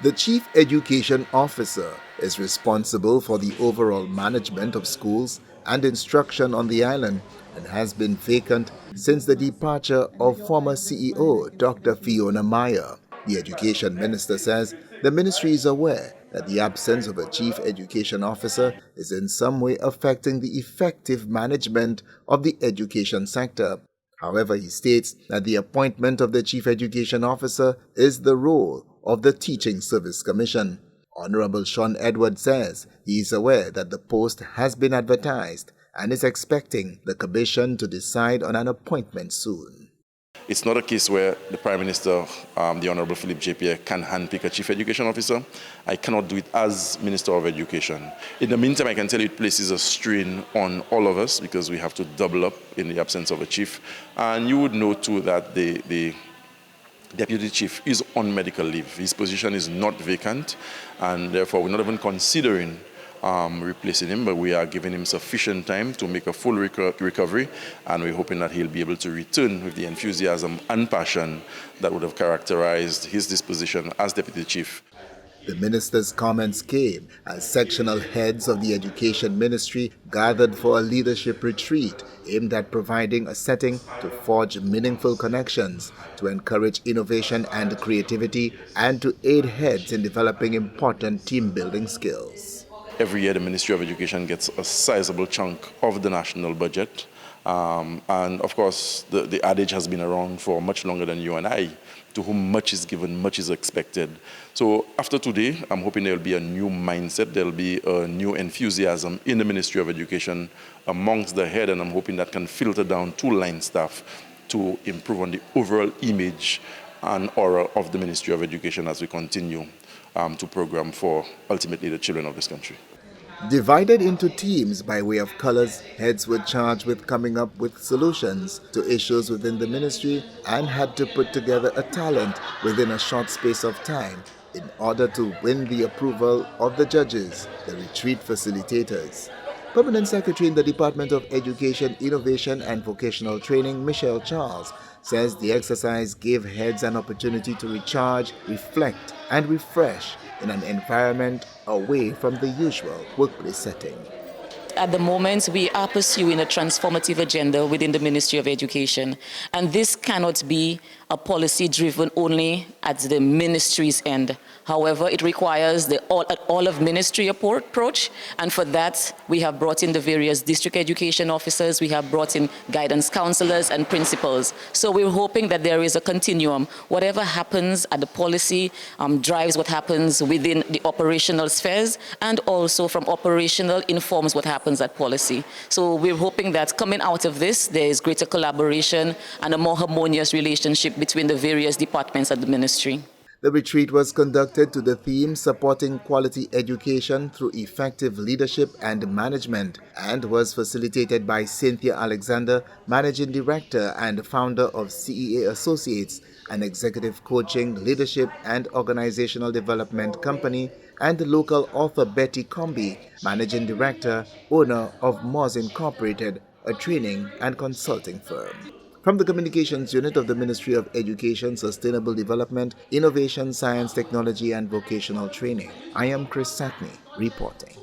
The Chief Education Officer is responsible for the overall management of schools and instruction on the island and has been vacant since the departure of former CEO Dr. Fiona Meyer. The Education Minister says the ministry is aware that the absence of a Chief Education Officer is in some way affecting the effective management of the education sector. However, he states that the appointment of the Chief Education Officer is the role of the Teaching Service Commission. Honorable Shawn Edward says he is aware that the post has been advertised and is expecting the Commission to decide on an appointment soon. It's not a case where the Prime Minister, the Honourable Philip J. can handpick a Chief Education Officer. I cannot do it as Minister of Education. In the meantime, I can tell you it places a strain on all of us because we have to double up in the absence of a Chief. And you would know too that the Deputy Chief is on medical leave. His position is not vacant, and therefore we're not even considering replacing him, but we are giving him sufficient time to make a full recovery, and we're hoping that he'll be able to return with the enthusiasm and passion that would have characterized his disposition as Deputy Chief. The minister's comments came as sectional heads of the Education Ministry gathered for a leadership retreat aimed at providing a setting to forge meaningful connections, to encourage innovation and creativity, and to aid heads in developing important team-building skills. Every year, the Ministry of Education gets a sizable chunk of the national budget. And of course, the adage has been around for much longer than you and I. To whom much is given, much is expected. So after today, I'm hoping there will be a new mindset, there will be a new enthusiasm in the Ministry of Education amongst the head, and I'm hoping that can filter down to line staff to improve on the overall image and aura of the Ministry of Education as we continue to program for ultimately the children of this country. Divided into teams by way of colors, heads were charged with coming up with solutions to issues within the ministry and had to put together a talent within a short space of time in order to win the approval of the judges, the retreat facilitators. Permanent Secretary in the Department of Education, Innovation and Vocational Training, Michelle Charles, says the exercise gave heads an opportunity to recharge, reflect and refresh in an environment away from the usual workplace setting. At the moment, we are pursuing a transformative agenda within the Ministry of Education, and this cannot be a policy driven only at the ministry's end. However, it requires the all of ministry approach, and for that, we have brought in the various district education officers, we have brought in guidance counselors and principals. So we're hoping that there is a continuum. Whatever happens at the policy drives what happens within the operational spheres, and also from operational informs what happens at policy. So we're hoping that coming out of this, there is greater collaboration and a more harmonious relationship between the various departments at the ministry. The retreat was conducted to the theme supporting quality education through effective leadership and management and was facilitated by Cynthia Alexander, Managing Director and founder of CEA Associates, an executive coaching, leadership and organizational development company, and the local author Betty Comby, Managing Director, owner of Moz Incorporated, a training and consulting firm. From the Communications Unit of the Ministry of Education, Sustainable Development, Innovation, Science, Technology and Vocational Training, I am Chris Satney reporting.